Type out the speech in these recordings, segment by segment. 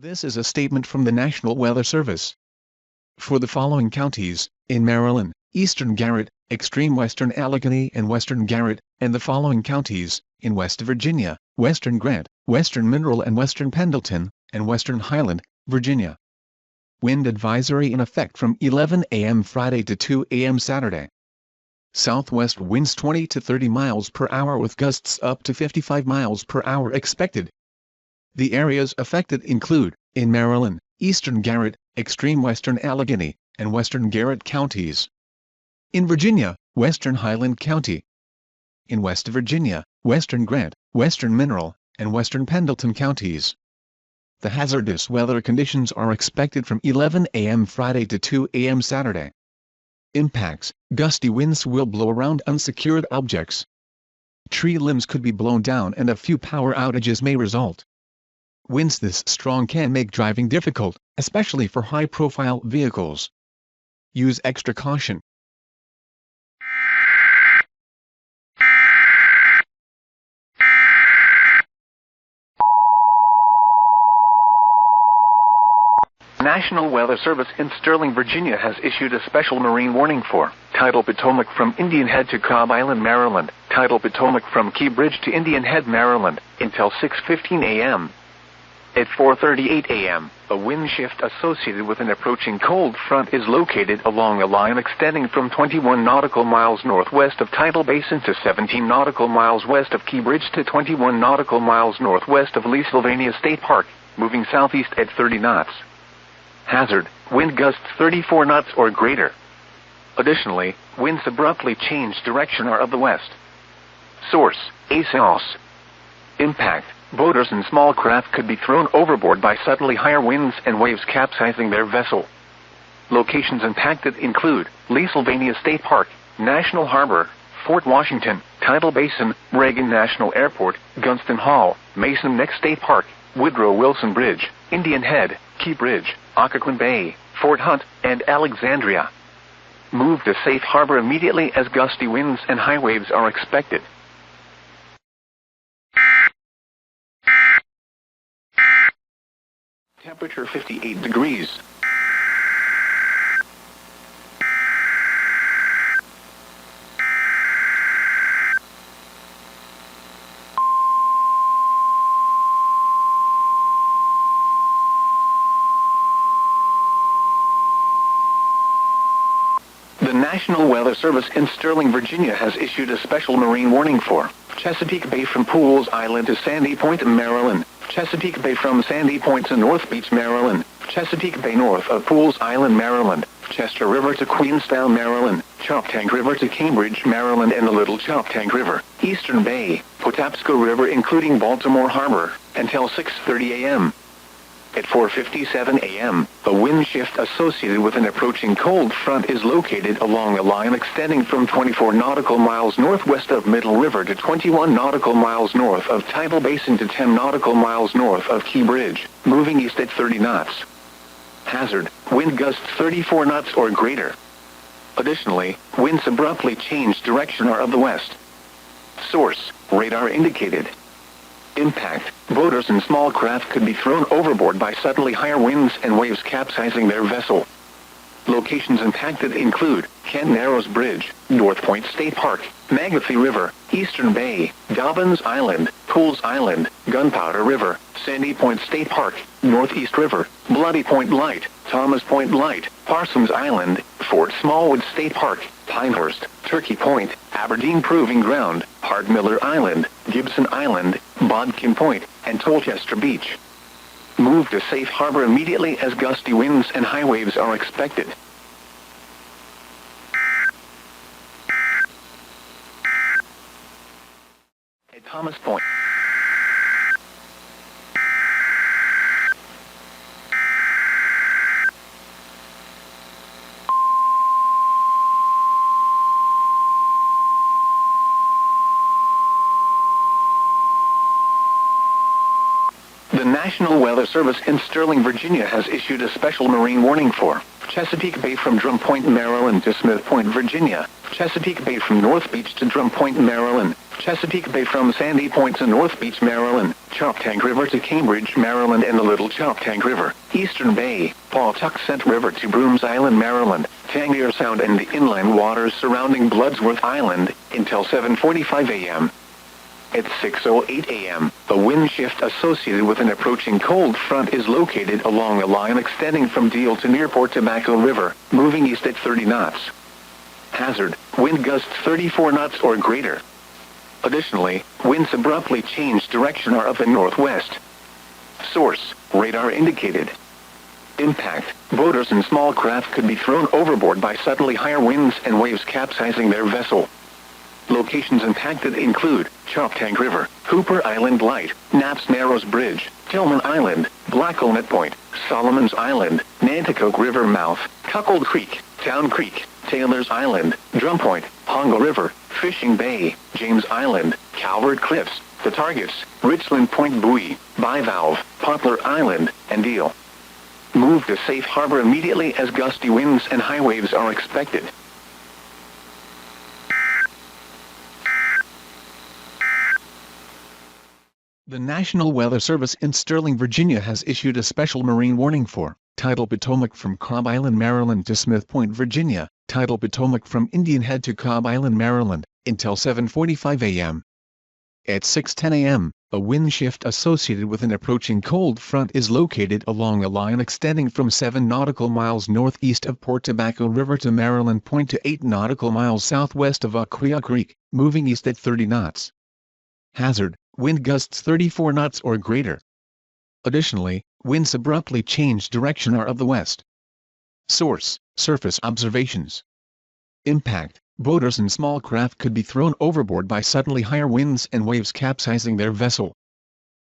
This is a statement from the National Weather Service. For the following counties, in Maryland, Eastern Garrett, Extreme Western Allegheny and Western Garrett, and the following counties, in West Virginia, Western Grant, Western Mineral and Western Pendleton, and Western Highland, Virginia. Wind advisory in effect from 11 a.m. Friday to 2 a.m. Saturday. Southwest winds 20 to 30 miles per hour with gusts up to 55 miles per hour expected. The areas affected include, in Maryland, Eastern Garrett, Extreme Western Allegheny, and Western Garrett counties. In Virginia, Western Highland County. In West Virginia, Western Grant, Western Mineral, and Western Pendleton counties. The hazardous weather conditions are expected from 11 a.m. Friday to 2 a.m. Saturday. Impacts: gusty winds will blow around unsecured objects. Tree limbs could be blown down and a few power outages may result. Winds this strong can make driving difficult, especially for high-profile vehicles. Use extra caution. National Weather Service in Sterling, Virginia has issued a special marine warning for Tidal Potomac from Indian Head to Cobb Island, Maryland, Tidal Potomac from Key Bridge to Indian Head, Maryland, until 6:15 a.m. At 4:38 a.m., a wind shift associated with an approaching cold front is located along a line extending from 21 nautical miles northwest of Tidal Basin to 17 nautical miles west of Key Bridge to 21 nautical miles northwest of Leesylvania State Park, moving southeast at 30 knots. Hazard: wind gusts 34 knots or greater. Additionally, winds abruptly change direction are of the west. Source: ASOS. Impact: boaters and small craft could be thrown overboard by suddenly higher winds and waves capsizing their vessel. Locations impacted include Leesylvania State Park, National Harbor, Fort Washington, Tidal Basin, Reagan National Airport, Gunston Hall, Mason Neck State Park, Woodrow Wilson Bridge, Indian Head, Key Bridge, Occoquan Bay, Fort Hunt, and Alexandria. Move to safe harbor immediately as gusty winds and high waves are expected. Temperature 58 degrees. The National Weather Service in Sterling, Virginia has issued a special marine warning for Chesapeake Bay from Pools Island to Sandy Point, Maryland, Chesapeake Bay from Sandy Point to North Beach, Maryland, Chesapeake Bay north of Pools Island, Maryland, Chester River to Queenstown, Maryland, Choptank River to Cambridge, Maryland and the Little Choptank River, Eastern Bay, Patapsco River including Baltimore Harbor, until 6:30 a.m. At 4:57 a.m., a wind shift associated with an approaching cold front is located along a line extending from 24 nautical miles northwest of Middle River to 21 nautical miles north of Tidal Basin to 10 nautical miles north of Key Bridge, moving east at 30 knots. Hazard: wind gusts 34 knots or greater. Additionally, winds abruptly change direction are of the west. Source: radar indicated. Impact: boaters and small craft could be thrown overboard by suddenly higher winds and waves capsizing their vessel. Locations impacted include Kent Narrows Bridge, North Point State Park, Magothy River, Eastern Bay, Dobbins Island, Pools Island, Gunpowder River, Sandy Point State Park, Northeast River, Bloody Point Light, Thomas Point Light, Parsons Island, Fort Smallwood State Park, Pinehurst, Turkey Point, Aberdeen Proving Ground, Hardmiller Island, Gibson Island, Bodkin Point, and Tolchester Beach. Move to safe harbor immediately as gusty winds and high waves are expected. At Thomas Point. The National Weather Service in Sterling, Virginia has issued a special marine warning for Chesapeake Bay from Drum Point, Maryland to Smith Point, Virginia. Chesapeake Bay from North Beach to Drum Point, Maryland. Chesapeake Bay from Sandy Point to North Beach, Maryland. Choptank River to Cambridge, Maryland and the Little Choptank River. Eastern Bay, Pawtuxet River to Brooms Island, Maryland. Tangier Sound and the inland waters surrounding Bloodsworth Island, until 7:45 a.m. At 6:08 a.m., a wind shift associated with an approaching cold front is located along a line extending from Deal to near Port Tobacco River, moving east at 30 knots. Hazard, wind gusts 34 knots or greater. Additionally, winds abruptly change direction are of the northwest. Source, radar indicated. Impact, boaters and small craft could be thrown overboard by suddenly higher winds and waves capsizing their vessel. Locations impacted include Choptank River, Hooper Island Light, Knapp's Narrows Bridge, Tillman Island, Blacklenet Point, Solomon's Island, Nanticoke River Mouth, Cuckold Creek, Town Creek, Taylor's Island, Drum Point, Pongo River, Fishing Bay, James Island, Calvert Cliffs. The targets, Richland Point Buoy, Bivalve, Poplar Island, and Deal. Move to safe harbor immediately as gusty winds and high waves are expected. The National Weather Service in Sterling, Virginia has issued a special marine warning for Tidal Potomac from Cobb Island, Maryland to Smith Point, Virginia, Tidal Potomac from Indian Head to Cobb Island, Maryland, until 7:45 a.m. At 6:10 a.m., a wind shift associated with an approaching cold front is located along a line extending from 7 nautical miles northeast of Port Tobacco River to Maryland Point to 8 nautical miles southwest of Aquia Creek, moving east at 30 knots. Hazard, wind gusts 34 knots or greater. Additionally, winds abruptly change direction are of the west. Source, surface observations. Impact, boaters and small craft could be thrown overboard by suddenly higher winds and waves capsizing their vessel.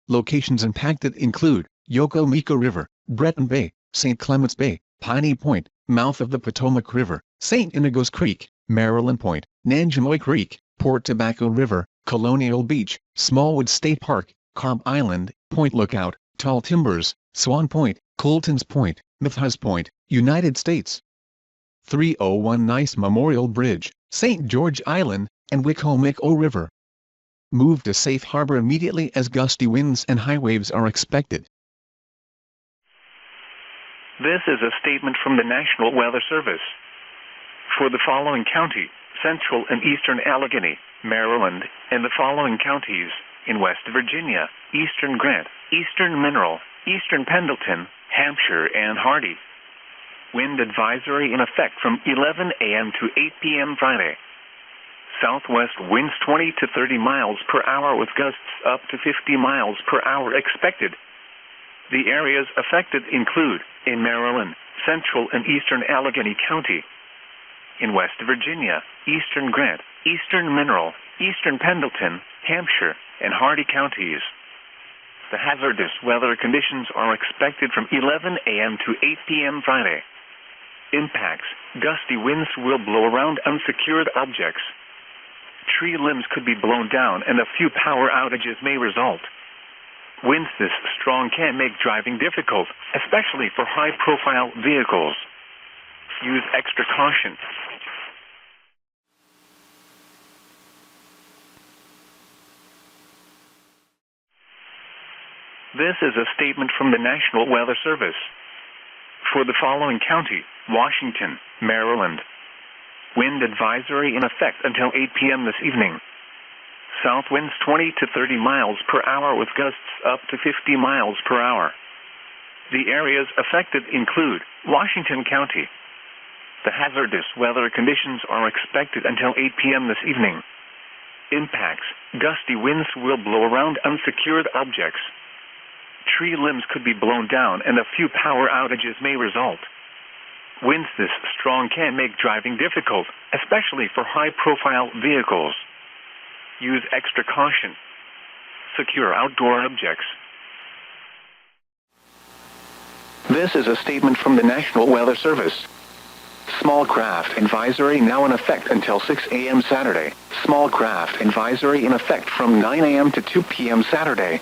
Locations impacted include Yokomico River, Breton Bay, St. Clements Bay, Piney Point, mouth of the Potomac River, St. Inigo's Creek, Maryland Point, Nanjemoy Creek, Port Tobacco River, Colonial Beach, Smallwood State Park, Cobb Island, Point Lookout, Tall Timbers, Swan Point, Colton's Point, Mathis Point, United States. 301 Nice Memorial Bridge, St. George Island, and Wicomico River. Move to safe harbor immediately as gusty winds and high waves are expected. This is a statement from the National Weather Service. For the following county, Central and Eastern Allegheny, Maryland, and the following counties, in West Virginia, Eastern Grant, Eastern Mineral, Eastern Pendleton, Hampshire, and Hardy. Wind advisory in effect from 11 a.m. to 8 p.m. Friday. Southwest winds 20 to 30 miles per hour with gusts up to 50 miles per hour expected. The areas affected include, in Maryland, Central and Eastern Allegheny County. In West Virginia, Eastern Grant, Eastern Mineral, Eastern Pendleton, Hampshire, and Hardy counties. The hazardous weather conditions are expected from 11 a.m. to 8 p.m. Friday. Impacts, gusty winds will blow around unsecured objects. Tree limbs could be blown down and a few power outages may result. Winds this strong can make driving difficult, especially for high-profile vehicles. Use extra caution. This is a statement from the National Weather Service. For the following county, Washington, Maryland. Wind advisory in effect until 8 p.m. this evening. South winds 20 to 30 miles per hour with gusts up to 50 miles per hour. The areas affected include Washington County. The hazardous weather conditions are expected until 8 p.m. this evening. Impacts, gusty winds will blow around unsecured objects. Tree limbs could be blown down and a few power outages may result. Winds this strong can make driving difficult, especially for high-profile vehicles. Use extra caution. Secure outdoor objects. This is a statement from the National Weather Service. Small craft advisory now in effect until 6 a.m. Saturday. Small craft advisory in effect from 9 a.m. to 2 p.m. Saturday.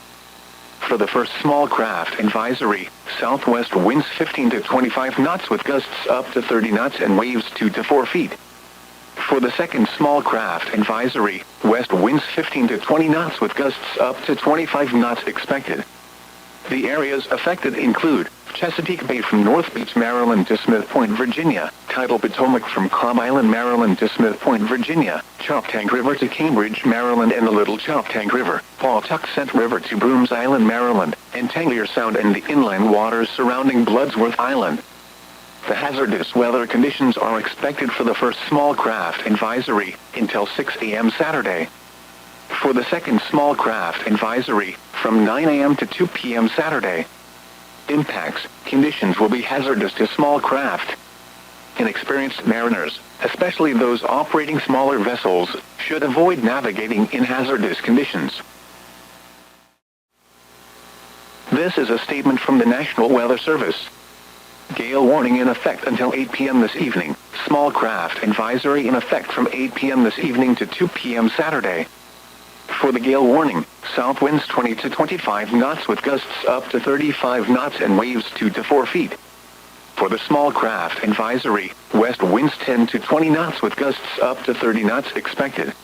For the first small craft advisory, southwest winds 15 to 25 knots with gusts up to 30 knots and waves 2 to 4 feet. For the second small craft advisory, west winds 15 to 20 knots with gusts up to 25 knots expected. The areas affected include Chesapeake Bay from North Beach, Maryland to Smith Point, Virginia, Tidal Potomac from Cobb Island, Maryland to Smith Point, Virginia, Choptank River to Cambridge, Maryland and the Little Choptank River, Pawtuxet River to Brooms Island, Maryland, and Tangier Sound and the inland waters surrounding Bloodsworth Island. The hazardous weather conditions are expected for the first small craft advisory until 6 a.m. Saturday. For the second small craft advisory, from 9 a.m. to 2 p.m. Saturday. Impacts, conditions will be hazardous to small craft. Inexperienced mariners, especially those operating smaller vessels, should avoid navigating in hazardous conditions. This is a statement from the National Weather Service. Gale warning in effect until 8 p.m. this evening. Small craft advisory in effect from 8 p.m. this evening to 2 p.m. Saturday. For the gale warning, south winds 20 to 25 knots with gusts up to 35 knots and waves 2 to 4 feet. For the small craft advisory, west winds 10 to 20 knots with gusts up to 30 knots expected.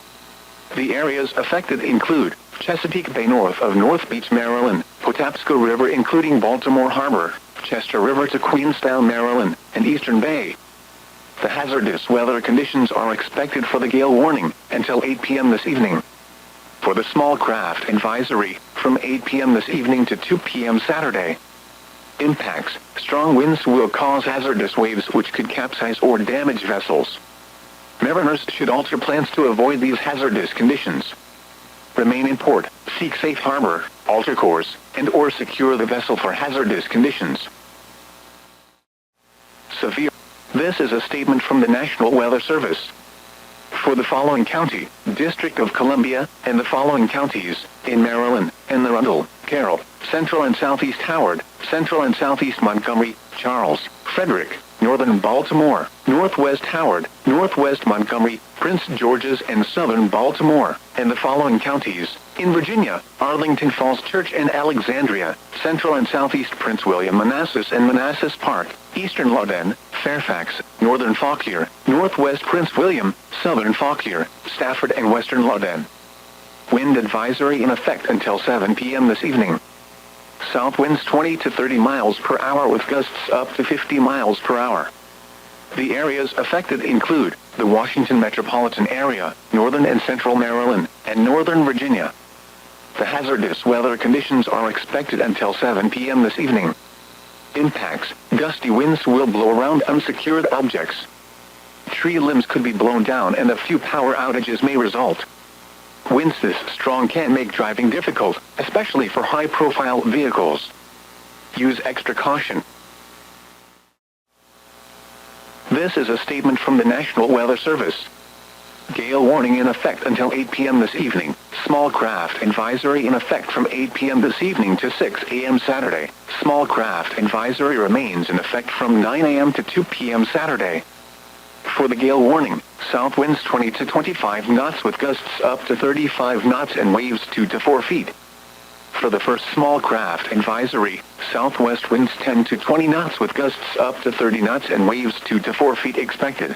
The areas affected include Chesapeake Bay north of North Beach, Maryland, Patapsco River including Baltimore Harbor, Chester River to Queenstown, Maryland, and Eastern Bay. The hazardous weather conditions are expected for the gale warning until 8 p.m. this evening. For the small craft advisory, from 8 p.m. this evening to 2 p.m. Saturday. Impacts, strong winds will cause hazardous waves which could capsize or damage vessels. Mariners should alter plans to avoid these hazardous conditions. Remain in port, seek safe harbor, alter course, and or secure the vessel for hazardous conditions. Severe. This is a statement from the National Weather Service. For the following county, District of Columbia, and the following counties, in Maryland, Anne Arundel, Carroll, Central and Southeast Howard, Central and Southeast Montgomery, Charles, Frederick, Northern Baltimore, Northwest Howard, Northwest Montgomery, Prince George's and Southern Baltimore, and the following counties, in Virginia, Arlington Falls Church and Alexandria, Central and Southeast Prince William, Manassas and Manassas Park, Eastern Loudoun, Fairfax, Northern Fauquier, Northwest Prince William, Southern Fauquier, Stafford and Western Loudoun. Wind advisory in effect until 7 p.m. this evening. South winds 20 to 30 miles per hour with gusts up to 50 miles per hour. The areas affected include the Washington metropolitan area, northern and central Maryland, and northern Virginia. The hazardous weather conditions are expected until 7 p.m. this evening. Impacts, gusty winds will blow around unsecured objects. Tree limbs could be blown down and a few power outages may result. Winds this strong can make driving difficult, especially for high-profile vehicles. Use extra caution. This is a statement from the National Weather Service. Gale warning in effect until 8 p.m. this evening. Small craft advisory in effect from 8 p.m. this evening to 6 a.m. Saturday. Small craft advisory remains in effect from 9 a.m. to 2 p.m. Saturday. For the gale warning, south winds 20 to 25 knots with gusts up to 35 knots and waves 2 to 4 feet. For the first small craft advisory, southwest winds 10 to 20 knots with gusts up to 30 knots and waves 2 to 4 feet expected.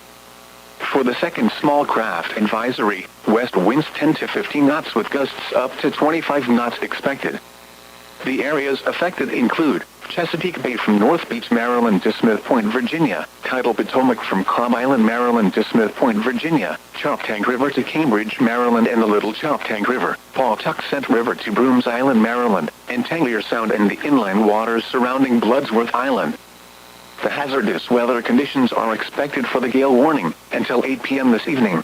For the second small craft advisory, west winds 10 to 15 knots with gusts up to 25 knots expected. The areas affected include Chesapeake Bay from North Beach, Maryland to Smith Point, Virginia, Tidal Potomac from Cobb Island, Maryland to Smith Point, Virginia, Choptank River to Cambridge, Maryland and the Little Choptank River, Pawtuxet River to Brooms Island, Maryland, and Tangier Sound and the inland waters surrounding Bloodsworth Island. The hazardous weather conditions are expected for the gale warning until 8 p.m. this evening.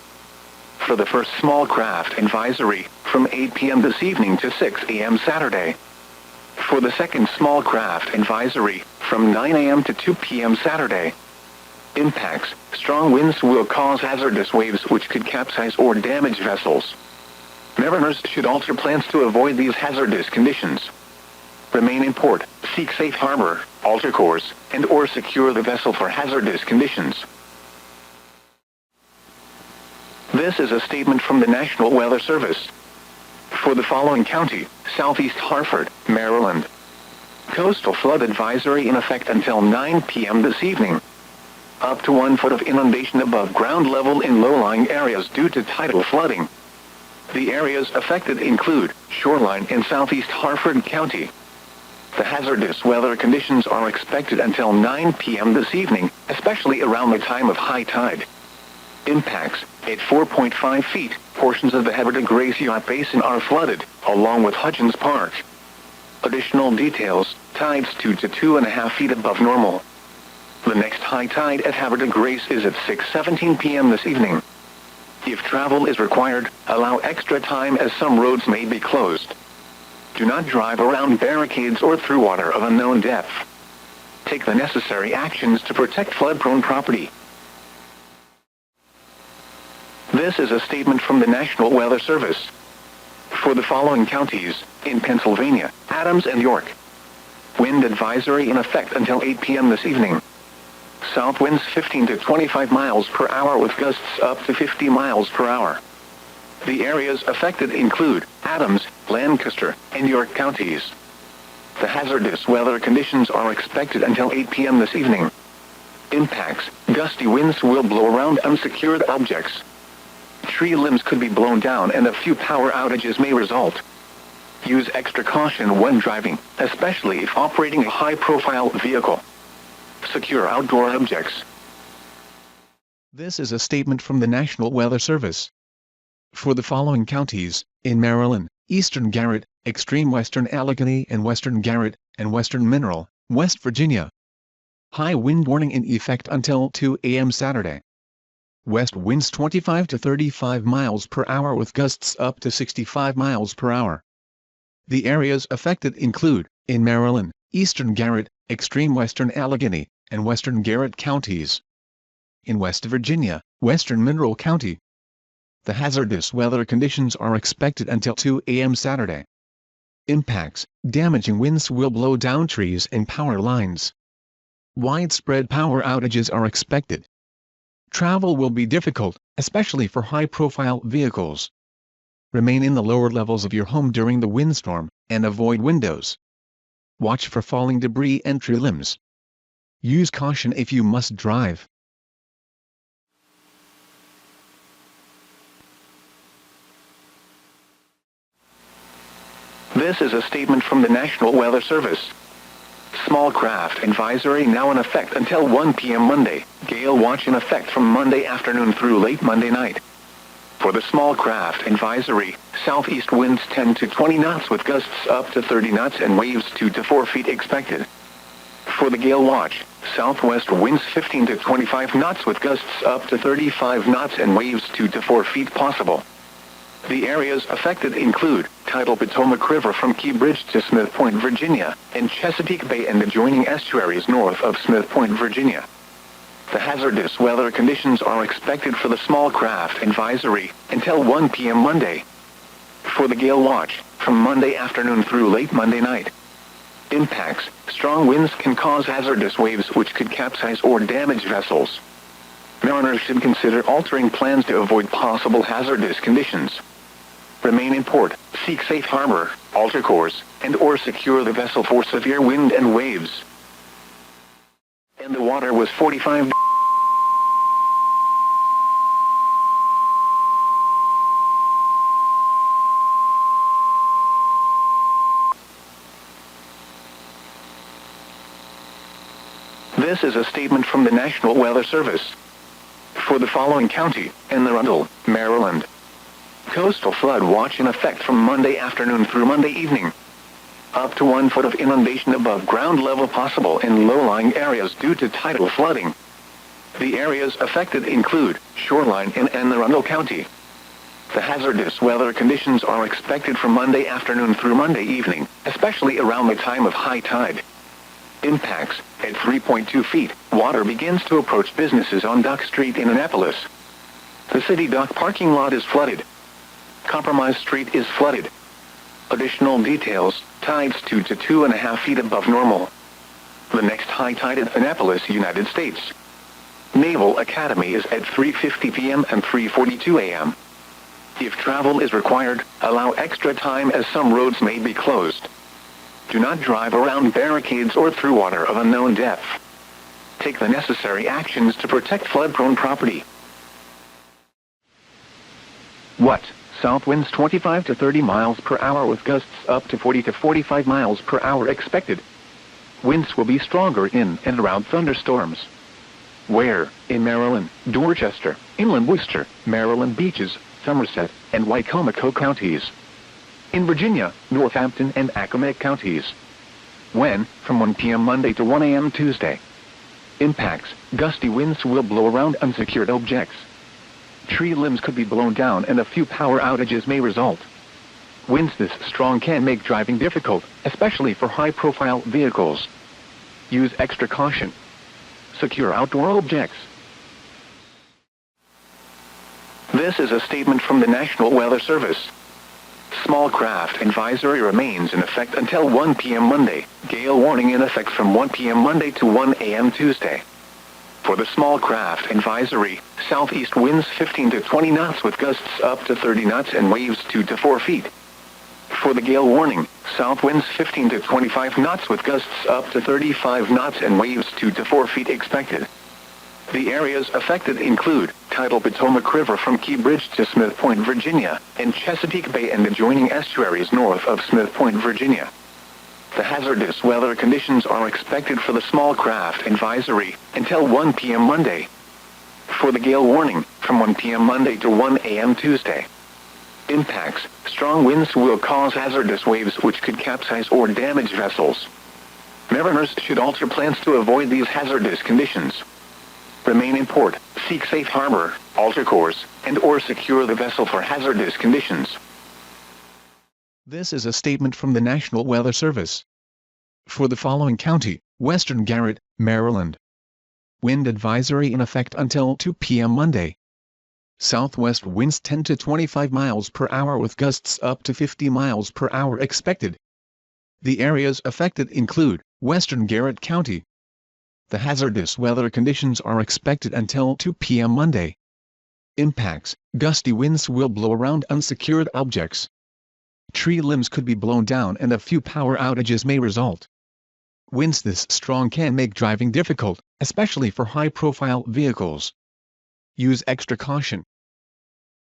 For the first small craft advisory, from 8 p.m. this evening to 6 a.m. Saturday. For the second small craft advisory, from 9 a.m. to 2 p.m. Saturday. Impacts, strong winds will cause hazardous waves which could capsize or damage vessels. Mariners should alter plans to avoid these hazardous conditions. Remain in port, seek safe harbor, alter course, and or secure the vessel for hazardous conditions. This is a statement from the National Weather Service. For the following county, southeast Hartford, Maryland. Coastal flood advisory in effect until 9 p.m. this evening. Up to 1 foot of inundation above ground level in low-lying areas due to tidal flooding. The areas affected include shoreline in southeast Hartford County. The hazardous weather conditions are expected until 9 p.m. this evening, especially around the time of high tide. Impacts: at 4.5 feet, portions of the Havre de Grace Yacht Basin are flooded, along with Hutchins Park. Additional details: tides 2 to 2.5 feet above normal. The next high tide at Havre de Grace is at 6:17 p.m. this evening. If travel is required, allow extra time as some roads may be closed. Do not drive around barricades or through water of unknown depth. Take the necessary actions to protect flood-prone property. This is a statement from the National Weather Service. For the following counties, in Pennsylvania, Adams and York. Wind advisory in effect until 8 p.m. this evening. South winds 15 to 25 miles per hour with gusts up to 50 miles per hour. The areas affected include Adams, Lancaster, and York counties. The hazardous weather conditions are expected until 8 p.m. this evening. Impacts: gusty winds will blow around unsecured objects. Tree limbs could be blown down and a few power outages may result. Use extra caution when driving, especially if operating a high-profile vehicle. Secure outdoor objects. This is a statement from the National Weather Service. For the following counties, in Maryland, Eastern Garrett, Extreme Western Allegheny and Western Garrett, and Western Mineral, West Virginia. High wind warning in effect until 2 a.m. Saturday. West winds 25 to 35 miles per hour with gusts up to 65 miles per hour. The areas affected include, in Maryland, Eastern Garrett, Extreme Western Allegheny, and Western Garrett counties. In West Virginia, Western Mineral County. The hazardous weather conditions are expected until 2 a.m. Saturday. Impacts: damaging winds will blow down trees and power lines. Widespread power outages are expected. Travel will be difficult, especially for high-profile vehicles. Remain in the lower levels of your home during the windstorm, and avoid windows. Watch for falling debris and tree limbs. Use caution if you must drive. This is a statement from the National Weather Service. Small craft advisory now in effect until 1 p.m. Monday. Gale Watch in effect from Monday afternoon through late Monday night. For the small craft advisory, southeast winds 10 to 20 knots with gusts up to 30 knots and waves 2 to 4 feet expected. For the Gale Watch, southwest winds 15 to 25 knots with gusts up to 35 knots and waves 2 to 4 feet possible. The areas affected include tidal Potomac River from Key Bridge to Smith Point, Virginia, and Chesapeake Bay and adjoining estuaries north of Smith Point, Virginia. The hazardous weather conditions are expected for the small craft advisory until 1 p.m. Monday. For the Gale Watch, from Monday afternoon through late Monday night. Impacts: strong winds can cause hazardous waves which could capsize or damage vessels. Mariners should consider altering plans to avoid possible hazardous conditions. Remain in port, seek safe harbor, alter course, and/or secure the vessel for severe wind and waves. And the water was 45. This is a statement from the National Weather Service. For the following county, Anne Arundel, Maryland. Coastal flood watch in effect from Monday afternoon through Monday evening. Up to 1 foot of inundation above ground level possible in low-lying areas due to tidal flooding. The areas affected include shoreline in Anne Arundel County. The hazardous weather conditions are expected from Monday afternoon through Monday evening, especially around the time of high tide. Impacts: at 3.2 feet, water begins to approach businesses on Dock Street in Annapolis. The city dock parking lot is flooded. Compromise Street is flooded. Additional details: tides 2 to 2.5 feet above normal. The next high tide at Annapolis, United States. Naval Academy is at 3:50 p.m. and 3:42 a.m. If travel is required, allow extra time as some roads may be closed. Do not drive around barricades or through water of unknown depth. Take the necessary actions to protect flood-prone property. What? South winds 25 to 30 miles per hour with gusts up to 40 to 45 miles per hour expected. Winds will be stronger in and around thunderstorms. Where? In Maryland, Dorchester, Inland Worcester, Maryland Beaches, Somerset, and Wicomico counties. In Virginia, Northampton and Accomack counties. When? From 1 p.m. Monday to 1 a.m. Tuesday. Impacts: gusty winds will blow around unsecured objects. Tree limbs could be blown down and a few power outages may result. Winds this strong can make driving difficult, especially for high-profile vehicles. Use extra caution. Secure outdoor objects. This is a statement from the National Weather Service. Small craft advisory remains in effect until 1 p.m. Monday. Gale warning in effect from 1 p.m. Monday to 1 a.m. Tuesday. For the small craft advisory, southeast winds 15 to 20 knots with gusts up to 30 knots and waves 2 to 4 feet. For the gale warning, south winds 15 to 25 knots with gusts up to 35 knots and waves 2 to 4 feet expected. The areas affected include tidal Potomac River from Key Bridge to Smith Point, Virginia, and Chesapeake Bay and adjoining estuaries north of Smith Point, Virginia. The hazardous weather conditions are expected for the small craft advisory until 1 p.m. Monday. For the gale warning, from 1 p.m. Monday to 1 a.m. Tuesday. Impacts: strong winds will cause hazardous waves which could capsize or damage vessels. Mariners should alter plans to avoid these hazardous conditions. Remain in port, seek safe harbor, alter course, and/or secure the vessel for hazardous conditions. This is a statement from the National Weather Service. For the following county, Western Garrett, Maryland. Wind advisory in effect until 2 p.m. Monday. Southwest winds 10 to 25 miles per hour with gusts up to 50 miles per hour expected. The areas affected include Western Garrett County. The hazardous weather conditions are expected until 2 p.m. Monday. Impacts: gusty winds will blow around unsecured objects. Tree limbs could be blown down and a few power outages may result. Winds this strong can make driving difficult, especially for high-profile vehicles. Use extra caution.